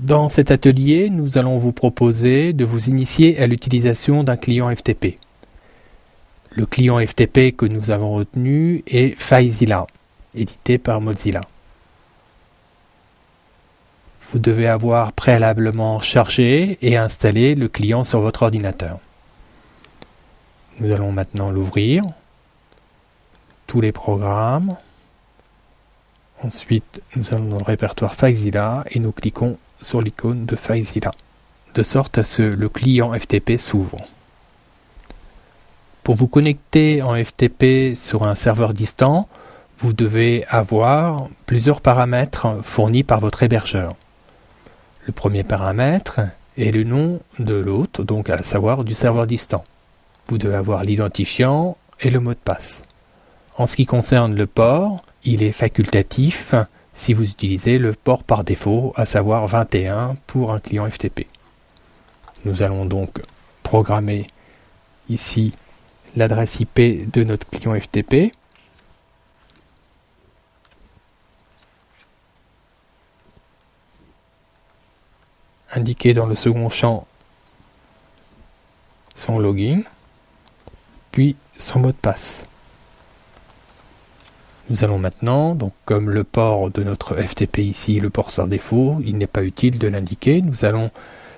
Dans cet atelier, nous allons vous proposer de vous initier à l'utilisation d'un client FTP. Le client FTP que nous avons retenu est FileZilla, édité par Mozilla. Vous devez avoir préalablement chargé et installé le client sur votre ordinateur. Nous allons maintenant l'ouvrir, tous les programmes. Ensuite, nous allons dans le répertoire FileZilla et nous cliquons sur l'icône de FileZilla, de sorte à ce que le client FTP s'ouvre. Pour vous connecter en FTP sur un serveur distant, vous devez avoir plusieurs paramètres fournis par votre hébergeur. Le premier paramètre est le nom de l'hôte, donc à savoir du serveur distant. Vous devez avoir l'identifiant et le mot de passe. En ce qui concerne le port, il est facultatif si vous utilisez le port par défaut, à savoir 21 pour un client FTP. Nous allons donc programmer ici l'adresse IP de notre client FTP. Indiquer dans le second champ son login, puis son mot de passe. Nous allons maintenant, donc comme le port de notre FTP ici, le port par défaut, il n'est pas utile de l'indiquer, nous allons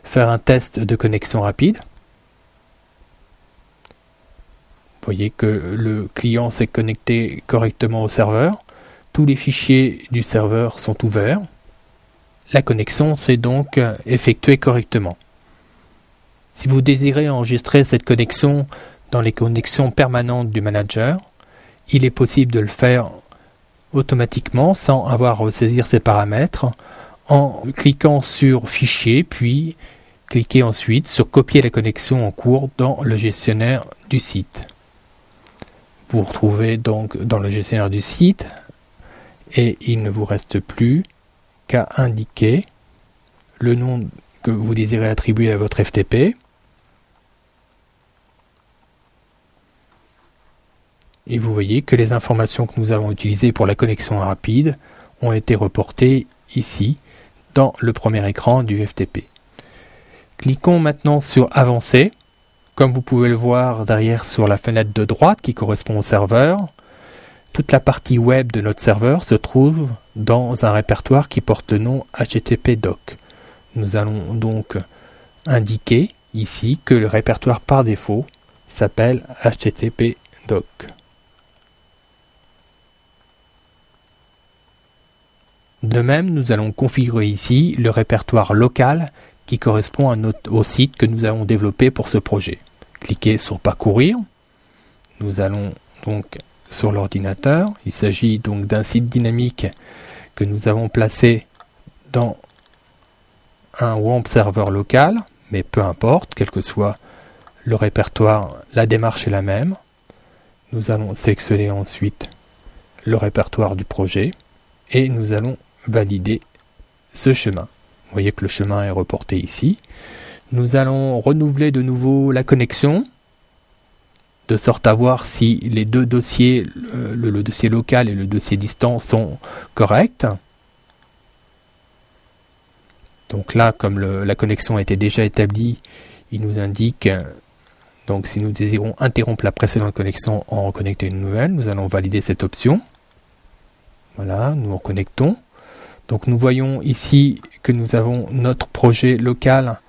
faire un test de connexion rapide. Vous voyez que le client s'est connecté correctement au serveur. Tous les fichiers du serveur sont ouverts. La connexion s'est donc effectuée correctement. Si vous désirez enregistrer cette connexion dans les connexions permanentes du manager, il est possible de le faire automatiquement sans avoir à ressaisir ces paramètres en cliquant sur Fichier, puis cliquez ensuite sur Copier la connexion en cours dans le gestionnaire du site. Vous vous retrouvez donc dans le gestionnaire du site et il ne vous reste plus qu'à indiquer le nom que vous désirez attribuer à votre FTP. Et vous voyez que les informations que nous avons utilisées pour la connexion rapide ont été reportées ici dans le premier écran du FTP. Cliquons maintenant sur Avancer. Comme vous pouvez le voir derrière sur la fenêtre de droite qui correspond au serveur, toute la partie web de notre serveur se trouve dans un répertoire qui porte le nom HTTP-Doc. Nous allons donc indiquer ici que le répertoire par défaut s'appelle HTTP-Doc. De même, nous allons configurer ici le répertoire local qui correspond au site que nous avons développé pour ce projet. Cliquez sur Parcourir. Nous allons donc sur l'ordinateur. Il s'agit donc d'un site dynamique que nous avons placé dans un WAMP serveur local, mais peu importe, quel que soit le répertoire, la démarche est la même. Nous allons sélectionner ensuite le répertoire du projet et nous allons valider ce chemin. Vous voyez que le chemin est reporté ici. Nous allons renouveler de nouveau la connexion, de sorte à voir si les deux dossiers, le dossier local et le dossier distant, sont corrects. Donc là, comme la connexion a été déjà établie, il nous indique, donc si nous désirons interrompre la précédente connexion en reconnecter une nouvelle, nous allons valider cette option. Voilà, nous reconnectons. Donc nous voyons ici que nous avons notre projet local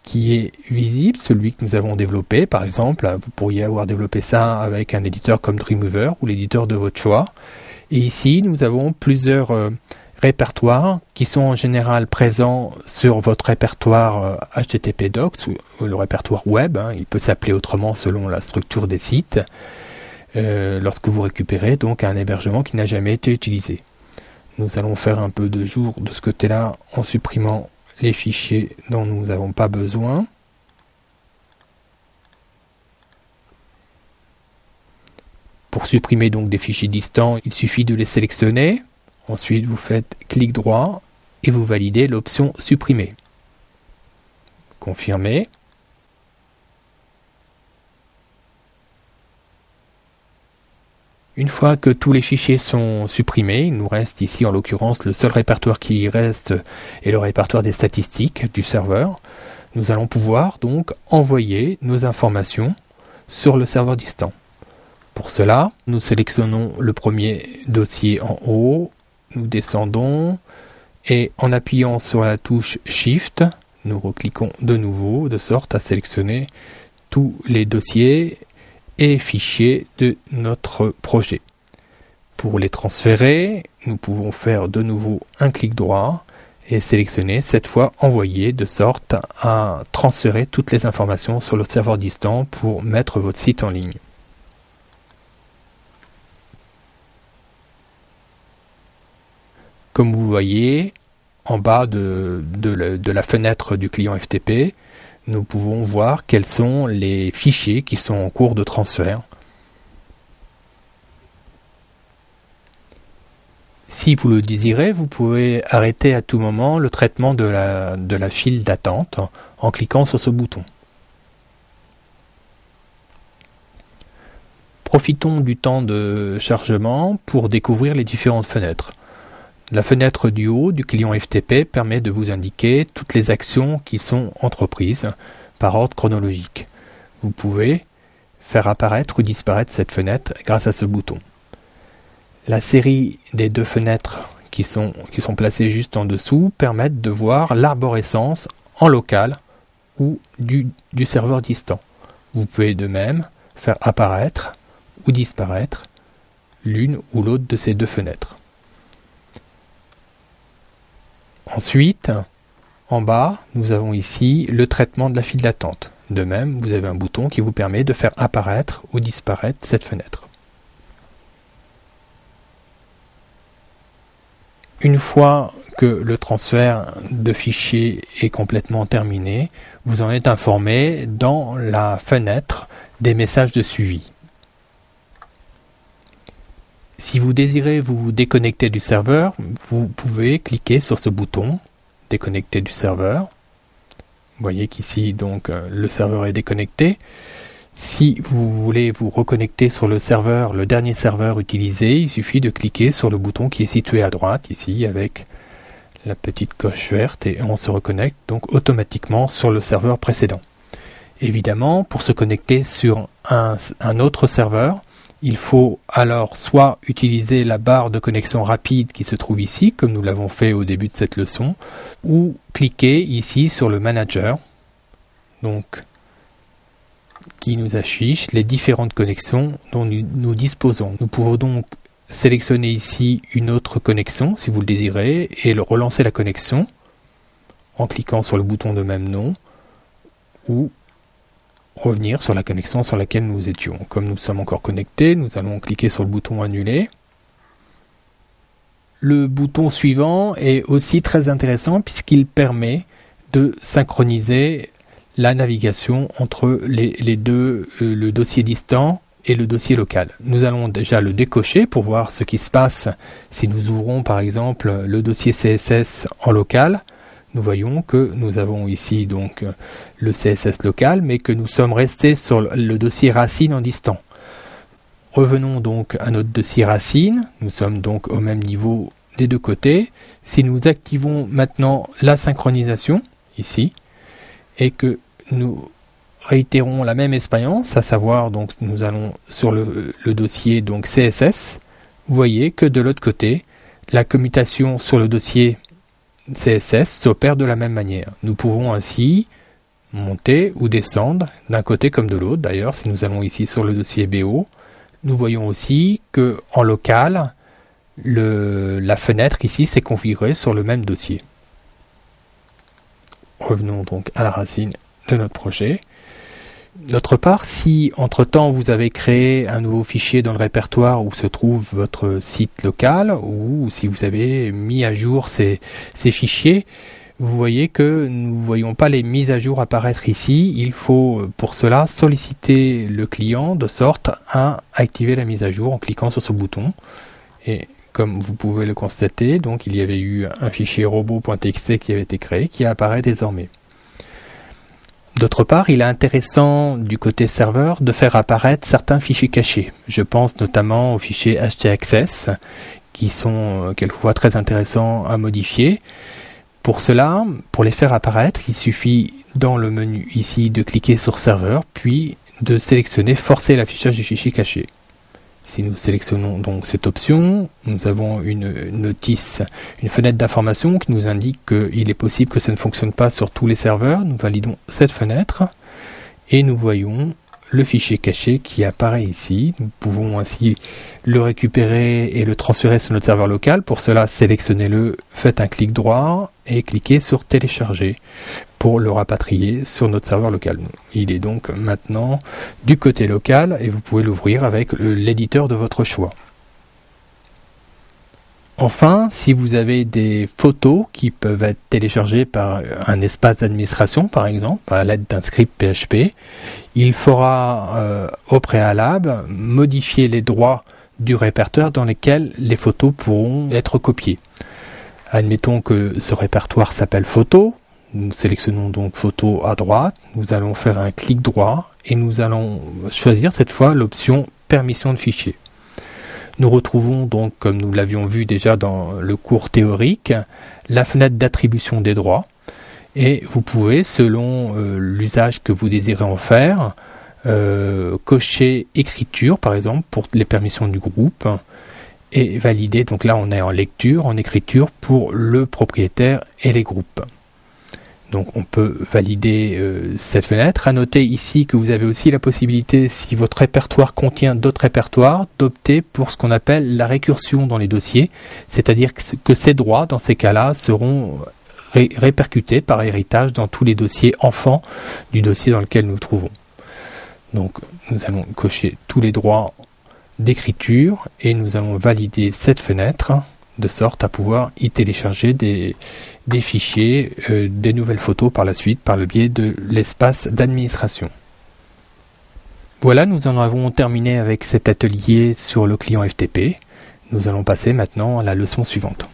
qui est visible, celui que nous avons développé. Par exemple, vous pourriez avoir développé ça avec un éditeur comme Dreamweaver ou l'éditeur de votre choix. Et ici, nous avons plusieurs répertoires qui sont en général présents sur votre répertoire HTTP-Docs ou le répertoire web. Il peut s'appeler autrement selon la structure des sites. Lorsque vous récupérez donc un hébergement qui n'a jamais été utilisé. Nous allons faire un peu de jour de ce côté-là en supprimant les fichiers dont nous n'avons pas besoin. Pour supprimer donc des fichiers distants, il suffit de les sélectionner. Ensuite, vous faites clic droit et vous validez l'option supprimer. Confirmer. Une fois que tous les fichiers sont supprimés, il nous reste ici en l'occurrence le seul répertoire qui reste est le répertoire des statistiques du serveur. Nous allons pouvoir donc envoyer nos informations sur le serveur distant. Pour cela, nous sélectionnons le premier dossier en haut, nous descendons et en appuyant sur la touche Shift, nous recliquons de nouveau de sorte à sélectionner tous les dossiers et fichiers de notre projet. Pour les transférer, nous pouvons faire de nouveau un clic droit et sélectionner cette fois envoyer de sorte à transférer toutes les informations sur le serveur distant pour mettre votre site en ligne. Comme vous voyez, en bas de la fenêtre du client FTP, nous pouvons voir quels sont les fichiers qui sont en cours de transfert. Si vous le désirez, vous pouvez arrêter à tout moment le traitement de la file d'attente en cliquant sur ce bouton. Profitons du temps de chargement pour découvrir les différentes fenêtres. La fenêtre du haut du client FTP permet de vous indiquer toutes les actions qui sont entreprises par ordre chronologique. Vous pouvez faire apparaître ou disparaître cette fenêtre grâce à ce bouton. La série des deux fenêtres qui sont placées juste en dessous permettent de voir l'arborescence en local ou du serveur distant. Vous pouvez de même faire apparaître ou disparaître l'une ou l'autre de ces deux fenêtres. Ensuite, en bas, nous avons ici le traitement de la file d'attente. De même, vous avez un bouton qui vous permet de faire apparaître ou disparaître cette fenêtre. Une fois que le transfert de fichiers est complètement terminé, vous en êtes informé dans la fenêtre des messages de suivi. Si vous désirez vous déconnecter du serveur, vous pouvez cliquer sur ce bouton « Déconnecter du serveur ». Vous voyez qu'ici, donc, le serveur est déconnecté. Si vous voulez vous reconnecter sur le serveur, le dernier serveur utilisé, il suffit de cliquer sur le bouton qui est situé à droite, ici, avec la petite coche verte, et on se reconnecte donc automatiquement sur le serveur précédent. Évidemment, pour se connecter sur un autre serveur, il faut alors soit utiliser la barre de connexion rapide qui se trouve ici, comme nous l'avons fait au début de cette leçon, ou cliquer ici sur le manager, donc qui nous affiche les différentes connexions dont nous disposons. Nous pouvons donc sélectionner ici une autre connexion si vous le désirez et relancer la connexion en cliquant sur le bouton de même nom ou revenir sur la connexion sur laquelle nous étions. Comme nous sommes encore connectés, nous allons cliquer sur le bouton annuler. Le bouton suivant est aussi très intéressant puisqu'il permet de synchroniser la navigation entre les deux, le dossier distant et le dossier local. Nous allons déjà le décocher pour voir ce qui se passe si nous ouvrons par exemple le dossier CSS en local. Nous voyons que nous avons ici donc le CSS local, mais que nous sommes restés sur le dossier racine en distant. Revenons donc à notre dossier racine. Nous sommes donc au même niveau des deux côtés. Si nous activons maintenant la synchronisation, ici, et que nous réitérons la même expérience, à savoir donc nous allons sur le dossier donc CSS, vous voyez que de l'autre côté, la commutation sur le dossier CSS s'opère de la même manière. Nous pouvons ainsi monter ou descendre d'un côté comme de l'autre. D'ailleurs, si nous allons ici sur le dossier BO, nous voyons aussi que en local, la fenêtre ici s'est configurée sur le même dossier. Revenons donc à la racine de notre projet. D'autre part, si entre-temps vous avez créé un nouveau fichier dans le répertoire où se trouve votre site local, ou si vous avez mis à jour ces fichiers, vous voyez que nous ne voyons pas les mises à jour apparaître ici. Il faut pour cela solliciter le client de sorte à activer la mise à jour en cliquant sur ce bouton. Et comme vous pouvez le constater, donc il y avait eu un fichier robot.txt qui avait été créé, qui apparaît désormais. D'autre part, il est intéressant du côté serveur de faire apparaître certains fichiers cachés. Je pense notamment aux fichiers htaccess qui sont quelquefois très intéressants à modifier. Pour cela, pour les faire apparaître, il suffit dans le menu ici de cliquer sur serveur, puis de sélectionner forcer l'affichage du fichier caché. Si nous sélectionnons donc cette option, nous avons une notice, une fenêtre d'information qui nous indique qu'il est possible que ça ne fonctionne pas sur tous les serveurs. Nous validons cette fenêtre et nous voyons le fichier caché qui apparaît ici. Nous pouvons ainsi le récupérer et le transférer sur notre serveur local. Pour cela, sélectionnez-le, faites un clic droit et cliquez sur télécharger pour le rapatrier sur notre serveur local. Il est donc maintenant du côté local et vous pouvez l'ouvrir avec l'éditeur de votre choix. Enfin, si vous avez des photos qui peuvent être téléchargées par un espace d'administration, par exemple, à l'aide d'un script PHP, il faudra au préalable modifier les droits du répertoire dans lesquels les photos pourront être copiées. Admettons que ce répertoire s'appelle photo. Nous sélectionnons donc photo à droite. Nous allons faire un clic droit et nous allons choisir cette fois l'option permission de fichier. Nous retrouvons donc, comme nous l'avions vu déjà dans le cours théorique, la fenêtre d'attribution des droits. Et vous pouvez, selon l'usage que vous désirez en faire, cocher écriture, par exemple, pour les permissions du groupe, et valider. Donc là, on est en lecture, en écriture pour le propriétaire et les groupes. Donc on peut valider cette fenêtre. À noter ici que vous avez aussi la possibilité, si votre répertoire contient d'autres répertoires, d'opter pour ce qu'on appelle la récursion dans les dossiers, c'est-à-dire que ces droits, dans ces cas-là, seront répercutés par héritage dans tous les dossiers enfants du dossier dans lequel nous nous trouvons. Donc nous allons cocher tous les droits d'écriture et nous allons valider cette fenêtre de sorte à pouvoir y télécharger des fichiers, des nouvelles photos par la suite par le biais de l'espace d'administration. Voilà, nous en avons terminé avec cet atelier sur le client FTP. Nous allons passer maintenant à la leçon suivante.